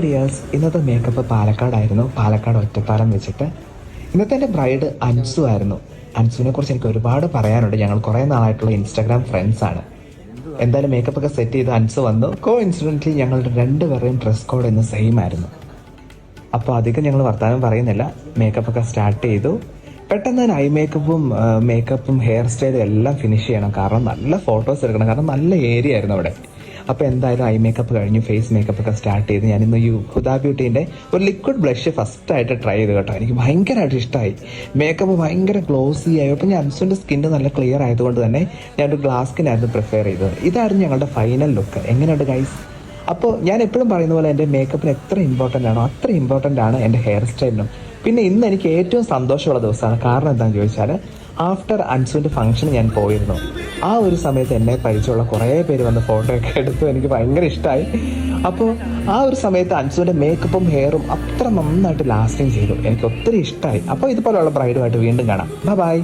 Dears, ഇന്നത്തെ makeup പാലക്കാടായിരുന്നു. Palakkad Ottapalam വെച്ചിട്ട്. ഇന്നത്തെ എൻ്റെ ബ്രൈഡ് അൻസു ആയിരുന്നു. അൻസുവിനെ കുറിച്ച് എനിക്ക് ഒരുപാട് പറയാനുണ്ട്. ഞങ്ങൾ കുറേ നാളായിട്ടുള്ള ഇൻസ്റ്റാഗ്രാം ഫ്രണ്ട്സ് ആണ്. എന്തായാലും മേക്കപ്പ് ഒക്കെ സെറ്റ് ചെയ്ത് അൻസു വന്നു. ഇൻസിഡൻ്റലി ഞങ്ങളുടെ രണ്ടുപേരുടെയും ഡ്രസ് കോഡ് ഇന്ന് സെയിം ആയിരുന്നു. അപ്പോൾ അധികം ഞങ്ങൾ വർത്തമാനം പറയുന്നില്ല. മേക്കപ്പ് ഒക്കെ സ്റ്റാർട്ട് ചെയ്തു. പെട്ടെന്ന് തന്നെ മേക്കപ്പും ഹെയർ സ്റ്റൈലും എല്ലാം ഫിനിഷ് ചെയ്യണം. കാരണം നല്ല ഫോട്ടോസ് എടുക്കണം. കാരണം നല്ല ഏരിയ ആയിരുന്നു അവിടെ. അപ്പോൾ എന്തായാലും മേക്കപ്പ് കഴിഞ്ഞു. ഫേസ് മേക്കപ്പ് ഒക്കെ സ്റ്റാർട്ട് ചെയ്ത് ഞാനിന്ന് ഹുദാ ബ്യൂട്ടീൻ്റെ ഒരു ലിക്വിഡ് ബ്ലഷ് ഫസ്റ്റ് ആയിട്ട് ട്രൈ ചെയ്ത് കേട്ടോ. എനിക്ക് ഭയങ്കരമായിട്ട് ഇഷ്ടമായി. മേക്കപ്പ് ഭയങ്കര ഗ്ലോസി ആയി. അപ്പോൾ ഞാൻ അൻസുവിൻ്റെ സ്കിന്ന് നല്ല ക്ലിയർ ആയതുകൊണ്ട് തന്നെ ഞാനൊരു ഗ്ലാസ് സ്കിന്നായിരുന്നു പ്രിഫർ ചെയ്തത്. ഇതായിരുന്നു ഞങ്ങളുടെ ഫൈനൽ ലുക്ക്. എങ്ങനെയുണ്ട് ഗൈസ്? അപ്പോൾ ഞാൻ എപ്പോഴും പറയുന്ന പോലെ എൻ്റെ മേക്കപ്പിന് എത്ര ഇമ്പോർട്ടൻ്റ് ആണോ അത്ര ഇമ്പോർട്ടൻ്റ് ആണ് എൻ്റെ ഹെയർ സ്റ്റൈലിനും. പിന്നെ ഇന്ന് എനിക്ക് ഏറ്റവും സന്തോഷമുള്ള ദിവസമാണ്. കാരണം എന്താണെന്ന് ചോദിച്ചാൽ, ആഫ്റ്റർ അൻസുവിൻ്റെ ഫംഗ്ഷന് ഞാൻ പോയിരുന്നു. ആ ഒരു സമയത്ത് എന്നെ പരിചയമുള്ള കുറേ പേര് വന്ന് ഫോട്ടോ ഒക്കെ എടുത്തു. എനിക്ക് ഭയങ്കര ഇഷ്ടമായി. അപ്പോൾ ആ ഒരു സമയത്ത് അൻസുവിൻ്റെ മേക്കപ്പും ഹെയറും അത്ര നന്നായിട്ട് ലാസ്റ്റിങ് ചെയ്തു. എനിക്ക് ഒത്തിരി ഇഷ്ടമായി. അപ്പോൾ ഇതുപോലെയുള്ള ബ്രൈഡുമായിട്ട് വീണ്ടും കാണാം. ബൈ.